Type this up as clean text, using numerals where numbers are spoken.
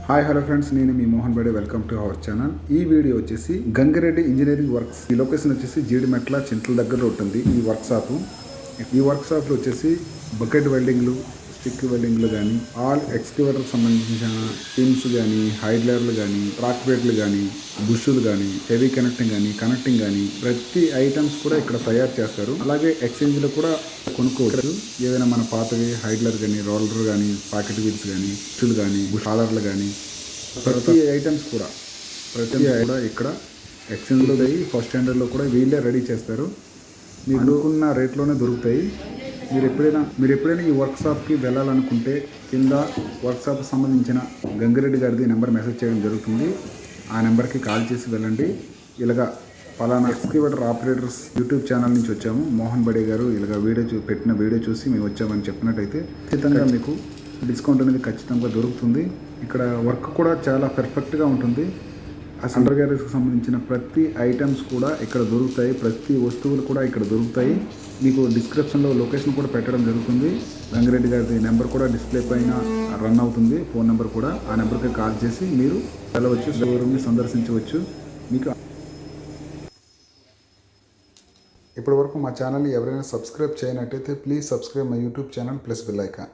Hi hello friends, నేను మీ మోహన్ బడే. Welcome to our channel. ఈ వీడియో వచ్చేసి గంగిరెడ్డి ఇంజనీరింగ్ వర్క్స్. ఈ లొకేషన్ వచ్చేసి జీడిమెట్ల చింతల దగ్గర ఉంటుంది ఈ వర్క్ షాప్. ఈ వర్క్ షాప్లో వచ్చేసి బకెట్ వెల్డింగ్లు, స్టిక్ వెల్డింగ్లు కానీ, ఆల్ ఎక్స్కవేటర్ సంబంధించిన పిన్స్ కానీ, హైడ్లర్లు కానీ, ట్రాక్ బ్రేక్లు కానీ, బుషులు కానీ, హెవీ కనెక్టింగ్ కానీ ప్రతి ఐటమ్స్ కూడా ఇక్కడ తయారు చేస్తారు. అలాగే ఎక్స్చేంజ్లో కూడా కొనుక్కోవచ్చు. ఏదైనా మన పాతవి హైడ్లర్ కానీ, రోలర్ కానీ, పాకెట్ వీల్స్ కానీ, బుషులు కానీ, షాలర్లు కానీ ప్రతి ఐటమ్స్ కూడా ఇక్కడ ఎక్స్చేంజ్లో పోయి ఫస్ట్ స్టాండర్డ్లో కూడా వీళ్ళే రెడీ చేస్తారు. మీరు అనుకున్న రేట్లోనే దొరుకుతాయి. మీరు ఎప్పుడైనా ఈ వర్క్షాప్కి వెళ్ళాలనుకుంటే కింద వర్క్షాప్ సంబంధించిన గంగిరెడ్డి గారిది నెంబర్ మెసేజ్ చేయడం జరుగుతుంది. ఆ నెంబర్కి కాల్ చేసి వెళ్ళండి. ఇలాగా పలానా ఎక్స్కవేటర్ ఆపరేటర్స్ యూట్యూబ్ ఛానల్ నుంచి వచ్చాము, మోహన్ బడే గారు ఇలాగ పెట్టిన వీడియో చూసి మేము వచ్చామని చెప్పినట్టయితే ఖచ్చితంగా మీకు డిస్కౌంట్ అనేది ఖచ్చితంగా దొరుకుతుంది. ఇక్కడ వర్క్ కూడా చాలా పర్ఫెక్ట్గా ఉంటుంది. అండర్ గ్యారేజ్కి సంబంధించిన ప్రతి ఐటమ్స్ కూడా ఇక్కడ దొరుకుతాయి. ప్రతి వస్తువులు కూడా ఇక్కడ దొరుకుతాయి. మీకు డిస్క్రిప్షన్లో లొకేషన్ కూడా పెట్టడం జరుగుతుంది. గంగిరెడ్డి గారి నెంబర్ కూడా డిస్ప్లే పైన రన్ అవుతుంది, ఫోన్ నెంబర్ కూడా. ఆ నెంబర్కి కాల్ చేసి మీరు వెళ్ళవచ్చు, షోరూమ్ని సందర్శించవచ్చు. మీకు ఇప్పటి వరకు మా ఛానల్ని ఎవరైనా సబ్స్క్రైబ్ చేయనట్టయితే please subscribe my YouTube channel plus bell icon.